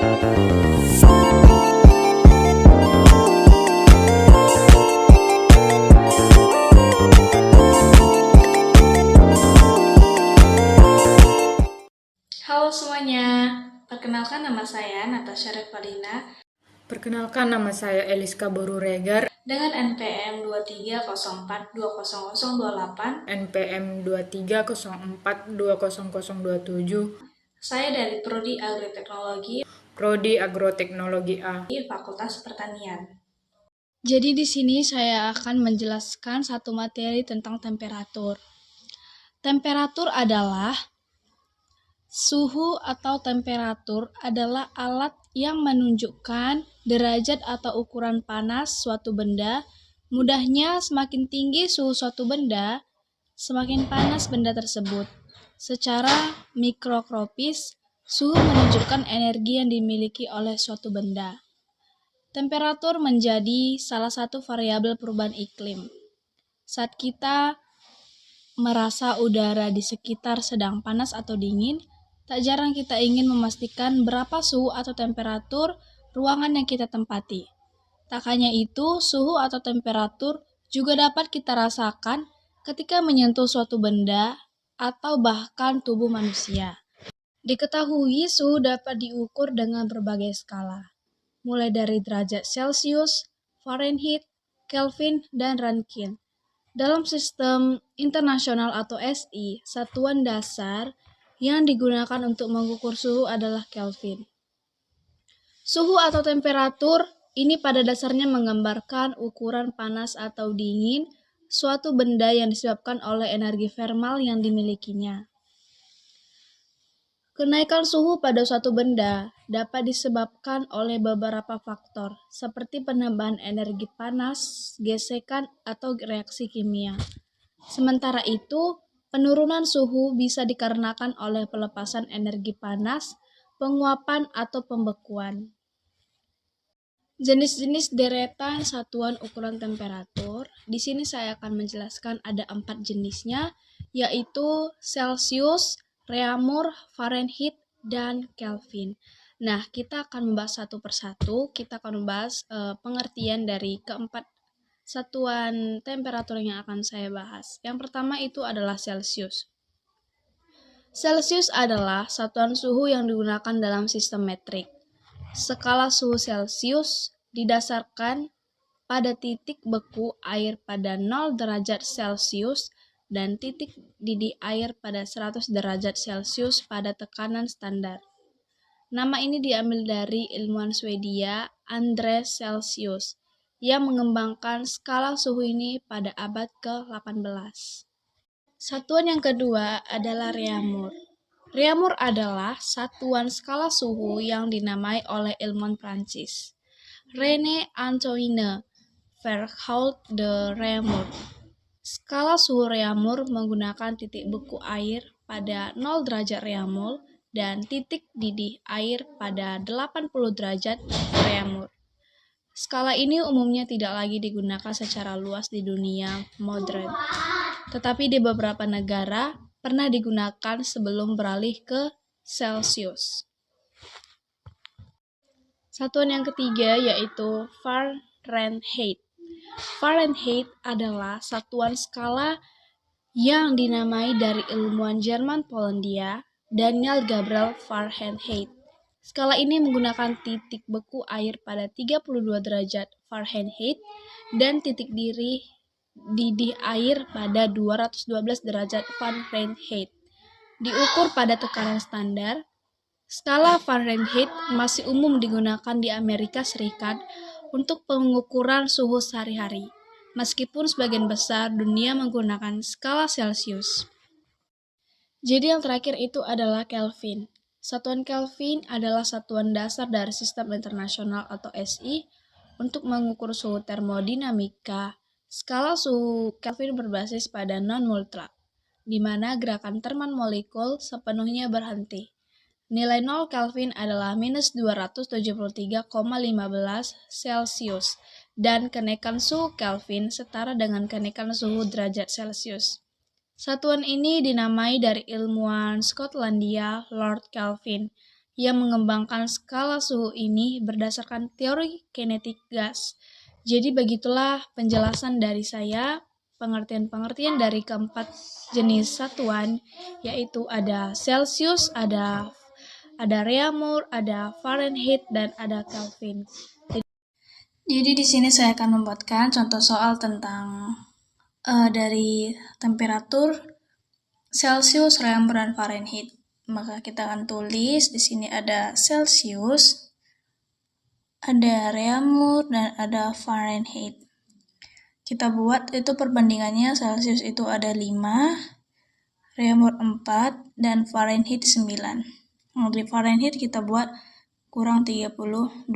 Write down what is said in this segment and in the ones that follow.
Halo semuanya, perkenalkan nama saya Natasha Revalina Perkenalkan, nama saya Eliska Boruregar, dengan NPM 2304200028. NPM 2304200027, Saya dari Prodi Agroteknologi, Prodi Agroteknologi A. Fakultas Pertanian. Jadi di sini saya akan menjelaskan satu materi tentang temperatur. Temperatur adalah suhu atau temperatur adalah alat yang menunjukkan derajat atau ukuran panas suatu benda. Mudahnya, semakin tinggi suhu suatu benda, semakin panas benda tersebut. Secara mikroskopis, suhu menunjukkan energi yang dimiliki oleh suatu benda. Temperatur menjadi salah satu variabel perubahan iklim. Saat kita merasa udara di sekitar sedang panas atau dingin, tak jarang kita ingin memastikan berapa suhu atau temperatur ruangan yang kita tempati. Tak hanya itu, suhu atau temperatur juga dapat kita rasakan ketika menyentuh suatu benda atau bahkan tubuh manusia. Diketahui suhu dapat diukur dengan berbagai skala, mulai dari derajat Celcius, Fahrenheit, Kelvin, dan Rankine. Dalam sistem internasional atau SI, satuan dasar yang digunakan untuk mengukur suhu adalah Kelvin. Suhu atau temperatur ini pada dasarnya menggambarkan ukuran panas atau dingin suatu benda yang disebabkan oleh energi termal yang dimilikinya. Kenaikan suhu pada suatu benda dapat disebabkan oleh beberapa faktor, seperti penambahan energi panas, gesekan, atau reaksi kimia. Sementara itu, penurunan suhu bisa dikarenakan oleh pelepasan energi panas, penguapan, atau pembekuan. Jenis-jenis deretan satuan ukuran temperatur. Di sini saya akan menjelaskan ada 4 jenisnya, yaitu Celcius, Reaumur, Fahrenheit, dan Kelvin. Nah, kita akan membahas satu persatu. Kita akan membahas pengertian dari keempat satuan temperatur yang akan saya bahas. Yang pertama itu adalah Celcius. Celcius adalah satuan suhu yang digunakan dalam sistem metrik. Skala suhu Celcius didasarkan pada titik beku air pada 0 derajat Celcius dan titik didih air pada 100 derajat Celcius pada tekanan standar. Nama ini diambil dari ilmuwan Swedia Andreas Celsius yang mengembangkan skala suhu ini pada abad ke-18. Satuan yang kedua adalah Reaumur. Reaumur adalah satuan skala suhu yang dinamai oleh ilmuwan Prancis René Antoine Verhault de Reaumur. Skala suhu Reaumur menggunakan titik beku air pada 0 derajat Reaumur dan titik didih air pada 80 derajat Reaumur. Skala ini umumnya tidak lagi digunakan secara luas di dunia modern, tetapi di beberapa negara pernah digunakan sebelum beralih ke Celsius. Satuan yang ketiga yaitu Fahrenheit. Fahrenheit adalah satuan skala yang dinamai dari ilmuwan Jerman Polandia Daniel Gabriel Fahrenheit. Skala ini menggunakan titik beku air pada 32 derajat Fahrenheit dan titik didih air pada 212 derajat Fahrenheit. Diukur pada tekanan standar. Skala Fahrenheit masih umum digunakan di Amerika Serikat untuk pengukuran suhu sehari-hari, meskipun sebagian besar dunia menggunakan skala Celsius. Jadi yang terakhir itu adalah Kelvin. Satuan Kelvin adalah satuan dasar dari sistem internasional atau SI untuk mengukur suhu termodinamika. Skala suhu Kelvin berbasis pada non-mutlak, di mana gerakan terman molekul sepenuhnya berhenti. Nilai 0 Kelvin adalah minus 273,15 Celsius, dan kenaikan suhu Kelvin setara dengan kenaikan suhu derajat Celsius. Satuan ini dinamai dari ilmuwan Skotlandia Lord Kelvin yang mengembangkan skala suhu ini berdasarkan teori kinetik gas. Jadi begitulah penjelasan dari saya, pengertian-pengertian dari keempat jenis satuan, yaitu ada Celsius, ada Reaumur, ada Fahrenheit, dan ada Kelvin. Jadi di sini saya akan membuatkan contoh soal tentang dari temperatur Celsius, Reaumur, dan Fahrenheit. Maka kita akan tulis di sini ada Celsius, ada Reaumur, dan ada Fahrenheit. Kita buat itu perbandingannya, Celsius itu ada 5, Reaumur 4, dan Fahrenheit 9. Nah, di Fahrenheit kita buat kurang 32.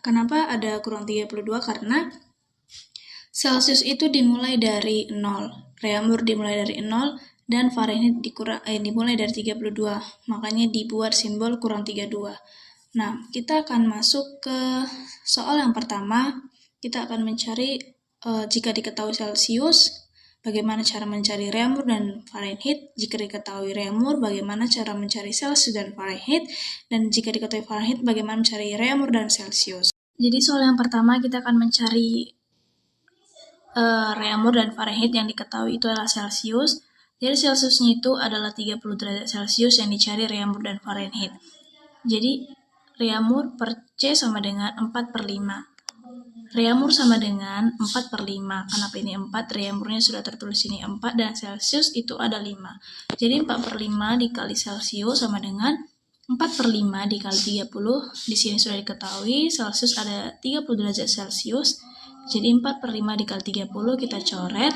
Kenapa ada kurang 32? Karena Celsius itu dimulai dari 0, Reaumur dimulai dari 0, dan Fahrenheit dimulai dari 32. Makanya dibuat simbol kurang 32. Nah, kita akan masuk ke soal yang pertama. Kita akan mencari jika diketahui Celsius, bagaimana cara mencari Reaumur dan Fahrenheit. Jika diketahui Reaumur, bagaimana cara mencari Celsius dan Fahrenheit. Dan jika diketahui Fahrenheit, bagaimana mencari Reaumur dan Celsius. Jadi soal yang pertama kita akan mencari Reaumur dan Fahrenheit. Yang diketahui itu adalah Celsius. Jadi Celsiusnya itu adalah 30 derajat Celsius, yang dicari Reaumur dan Fahrenheit. Jadi Reaumur per C sama dengan 4/5. Reaumur sama dengan 4/5. Kenapa ini 4? Reaumurnya sudah tertulis ini 4, dan Celsius itu ada 5. Jadi 4/5 dikali Celsius sama dengan 4/5 dikali 30. Di sini sudah diketahui Celsius ada 30 derajat Celsius. Jadi 4/5 dikali 30 kita coret.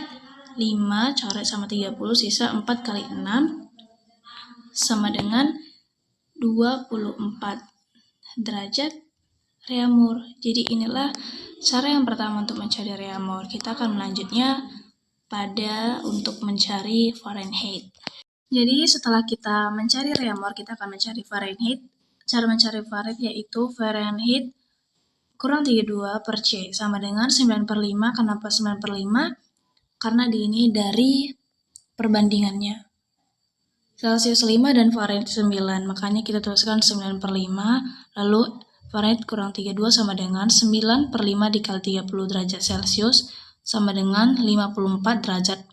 5 coret sama 30, sisa 4 kali 6 sama dengan 24 derajat Reaumur. Jadi inilah cara yang pertama untuk mencari Reaumur. Kita akan melanjutnya pada untuk mencari Fahrenheit. Jadi setelah kita mencari Reaumur, kita akan mencari Fahrenheit. Cara mencari Fahrenheit yaitu Fahrenheit kurang 32 per C sama dengan 9/5. Kenapa 9/5? Karena ini dari perbandingannya. Celsius 5 dan Fahrenheit 9, makanya kita tuliskan 9/5, lalu Fahrenheit kurang 32 sama dengan 9/5 dikali 30 derajat Celsius sama dengan 54 derajat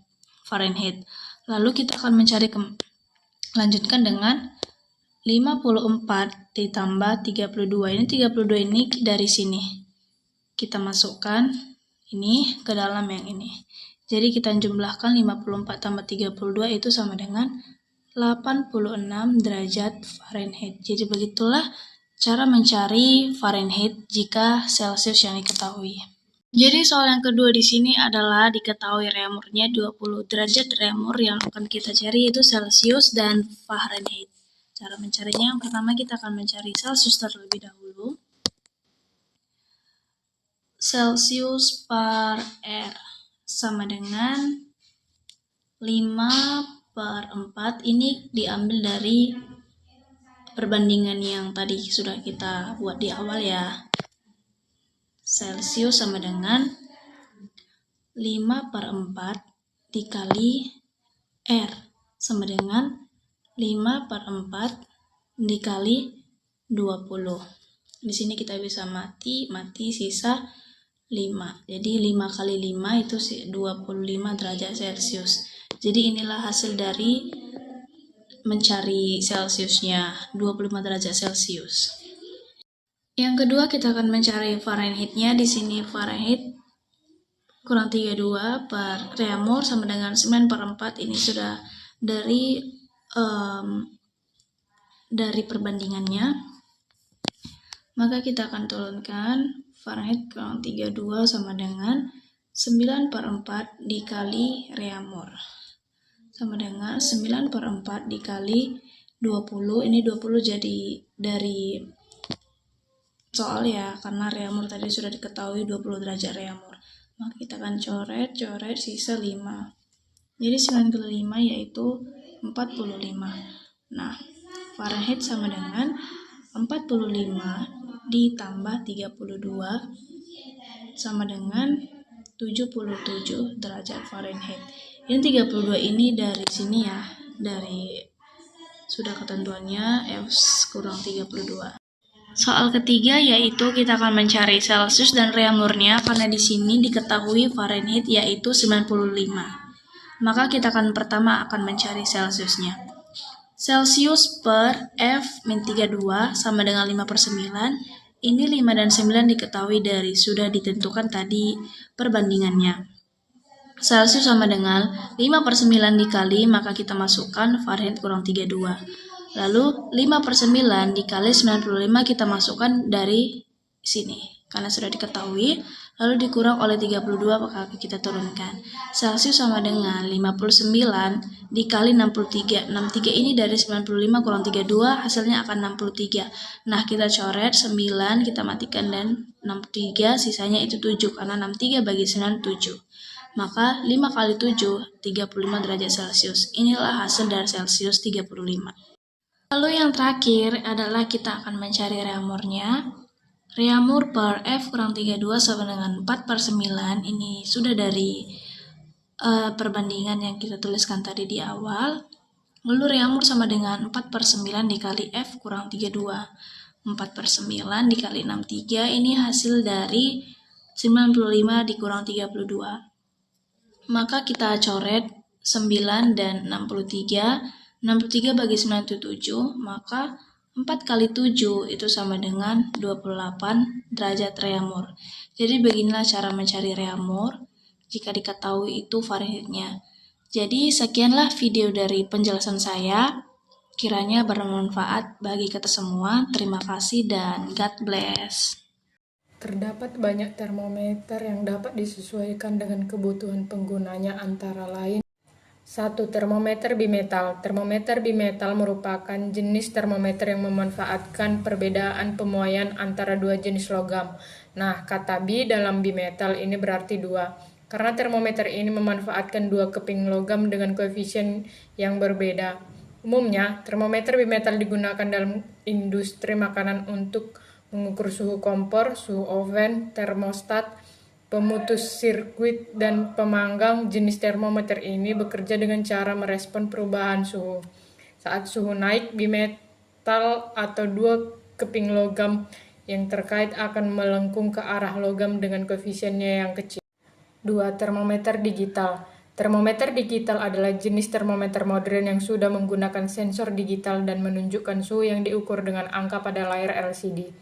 Fahrenheit. Lalu kita akan lanjutkan dengan 54 ditambah 32. Ini 32 ini dari sini. Kita masukkan ini ke dalam yang ini. Jadi kita jumlahkan 54 tambah 32 itu sama dengan 86 derajat Fahrenheit. Jadi begitulah cara mencari Fahrenheit jika Celsius yang diketahui. Jadi soal yang kedua di sini adalah diketahui Reaumurnya 20 derajat Reaumur. Yang akan kita cari yaitu Celsius dan Fahrenheit. Cara mencarinya yang pertama kita akan mencari Celsius terlebih dahulu. Celsius per R sama dengan 5/4. Ini diambil dari perbandingan yang tadi sudah kita buat di awal ya. Celsius sama dengan 5/4 dikali R sama dengan 5/4 dikali 20. Di sini kita bisa mati sisa 5. Jadi 5 kali 5 itu 25 derajat Celsius. Jadi inilah hasil dari mencari Celsiusnya, 25 derajat Celsius. Yang kedua kita akan mencari Fahrenheit-nya. Di sini Fahrenheit kurang 32 per Reaumur sama dengan 9/4. Ini sudah dari perbandingannya. Maka kita akan turunkan Fahrenheit kurang 32 sama dengan 9/4 dikali Reaumur. Sama dengan 9/4 dikali 20. Ini 20 jadi dari soal ya, karena Reaumur tadi sudah diketahui 20 derajat Reaumur. Maka kita akan coret sisa 5. Jadi 9 kali 5 yaitu 45. Nah, Fahrenheit sama dengan 45 ditambah 32 sama dengan 77 derajat Fahrenheit. Yang 32 ini dari sini ya, dari Sudah ketentuannya F kurang 32. Soal ketiga yaitu kita akan mencari Celsius dan reaumurnya karena di sini diketahui Fahrenheit yaitu 95. Maka kita pertama akan mencari Celsiusnya. Celsius per F-32 sama dengan 5/9. Ini 5 dan 9 diketahui dari sudah ditentukan tadi perbandingannya. Celsius sama dengan 5/9 dikali, maka kita masukkan Fahrenheit kurang 32. Lalu 5/9 dikali 95 kita masukkan dari sini. Karena sudah diketahui, lalu dikurang oleh 32 maka kita turunkan. Celsius sama dengan 59 dikali 63. 63 ini dari 95 kurang 32, hasilnya akan 63. Nah, kita coret 9, kita matikan dan 63, sisanya itu 7. Karena 63 bagi 9, 7. Maka 5 kali 7, 35 derajat Celcius. Inilah hasil dari Celsius 35. Lalu yang terakhir adalah kita akan mencari reaumurnya. Reaumur per F kurang 32 sama dengan 4/9. Ini sudah dari perbandingan yang kita tuliskan tadi di awal. Lalu reaumur sama dengan 4/9 dikali F kurang 32. 4/9 dikali 63, ini hasil dari 95 dikurang 32. Maka kita coret 9 dan 63. 63 bagi 9 itu 7, maka 4 kali 7 itu sama dengan 28 derajat reaumur. Jadi beginilah cara mencari reaumur jika diketahui itu Fahrenheitnya. Jadi sekianlah video dari penjelasan saya. Kiranya bermanfaat bagi kita semua. Terima kasih dan God bless. Terdapat banyak termometer yang dapat disesuaikan dengan kebutuhan penggunanya, antara lain 1. Termometer bimetal. Termometer bimetal merupakan jenis termometer yang memanfaatkan perbedaan pemuaian antara dua jenis logam. Nah, kata bi dalam bimetal ini berarti 2. Karena termometer ini memanfaatkan dua keping logam dengan koefisien yang berbeda. Umumnya, termometer bimetal digunakan dalam industri makanan untuk mengukur suhu kompor, suhu oven, termostat, pemutus sirkuit, dan pemanggang. Jenis termometer ini bekerja dengan cara merespon perubahan suhu. Saat suhu naik, bimetal atau dua keping logam yang terkait akan melengkung ke arah logam dengan koefisiennya yang kecil. 2. Termometer digital. Termometer digital adalah jenis termometer modern yang sudah menggunakan sensor digital dan menunjukkan suhu yang diukur dengan angka pada layar LCD.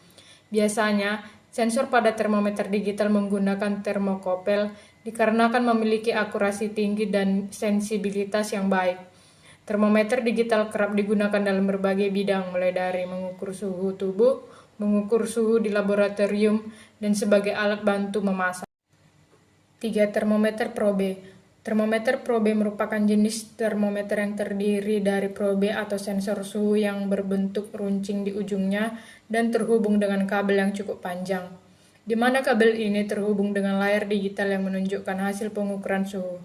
Biasanya, sensor pada termometer digital menggunakan termokopel dikarenakan memiliki akurasi tinggi dan sensibilitas yang baik. Termometer digital kerap digunakan dalam berbagai bidang, mulai dari mengukur suhu tubuh, mengukur suhu di laboratorium, dan sebagai alat bantu memasak. 3. Termometer probe. Termometer probe merupakan jenis termometer yang terdiri dari probe atau sensor suhu yang berbentuk runcing di ujungnya dan terhubung dengan kabel yang cukup panjang, di mana kabel ini terhubung dengan layar digital yang menunjukkan hasil pengukuran suhu.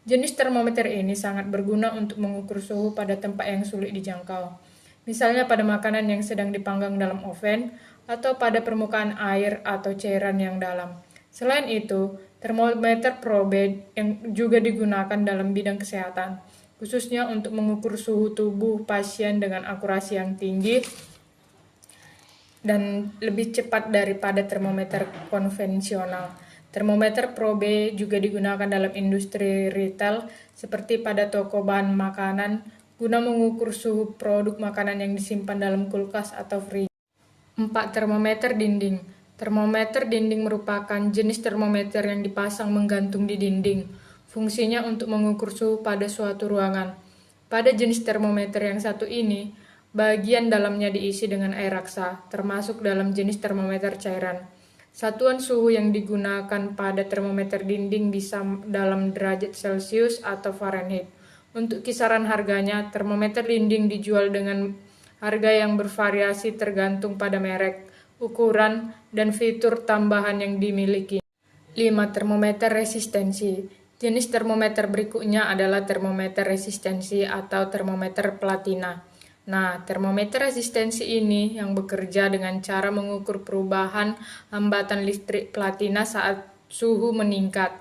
Jenis termometer ini sangat berguna untuk mengukur suhu pada tempat yang sulit dijangkau, misalnya pada makanan yang sedang dipanggang dalam oven atau pada permukaan air atau cairan yang dalam. Selain itu, termometer probe yang juga digunakan dalam bidang kesehatan, khususnya untuk mengukur suhu tubuh pasien dengan akurasi yang tinggi dan lebih cepat daripada termometer konvensional. Termometer probe juga digunakan dalam industri retail, seperti pada toko bahan makanan, guna mengukur suhu produk makanan yang disimpan dalam kulkas atau frigo. 4. Termometer dinding. Termometer dinding merupakan jenis termometer yang dipasang menggantung di dinding. Fungsinya untuk mengukur suhu pada suatu ruangan. Pada jenis termometer yang satu ini, bagian dalamnya diisi dengan air raksa, termasuk dalam jenis termometer cairan. Satuan suhu yang digunakan pada termometer dinding bisa dalam derajat Celcius atau Fahrenheit. Untuk kisaran harganya, termometer dinding dijual dengan harga yang bervariasi tergantung pada merek, ukuran, dan fitur tambahan yang dimiliki. 5. Termometer resistensi. Jenis termometer berikutnya adalah termometer resistensi atau termometer platina. Nah, termometer resistensi ini yang bekerja dengan cara mengukur perubahan hambatan listrik platina saat suhu meningkat.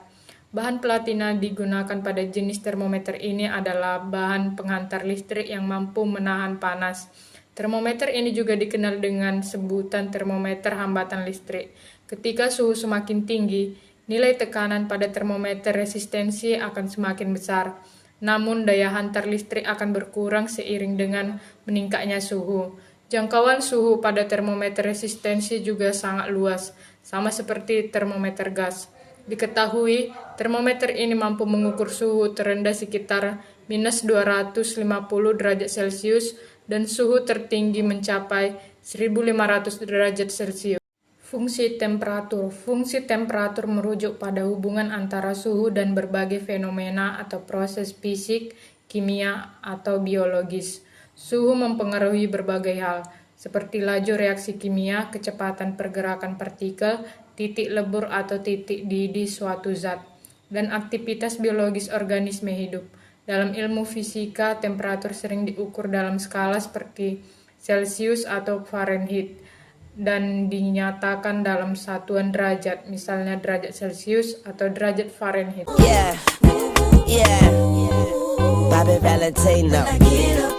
Bahan platina digunakan pada jenis termometer ini adalah bahan penghantar listrik yang mampu menahan panas. Termometer ini juga dikenal dengan sebutan termometer hambatan listrik. Ketika suhu semakin tinggi, nilai tekanan pada termometer resistensi akan semakin besar. Namun daya hantar listrik akan berkurang seiring dengan meningkatnya suhu. Jangkauan suhu pada termometer resistensi juga sangat luas, sama seperti termometer gas. Diketahui, termometer ini mampu mengukur suhu terendah sekitar minus 250 derajat Celcius dan suhu tertinggi mencapai 1500 derajat Celcius. Fungsi temperatur. Fungsi temperatur merujuk pada hubungan antara suhu dan berbagai fenomena atau proses fisik, kimia, atau biologis. Suhu mempengaruhi berbagai hal, seperti laju reaksi kimia, kecepatan pergerakan partikel, titik lebur atau titik didih suatu zat, dan aktivitas biologis organisme hidup. Dalam ilmu fisika, temperatur sering diukur dalam skala seperti Celcius atau Fahrenheit dan dinyatakan dalam satuan derajat, misalnya derajat Celcius atau derajat Fahrenheit. Yeah, Bobby Valentino.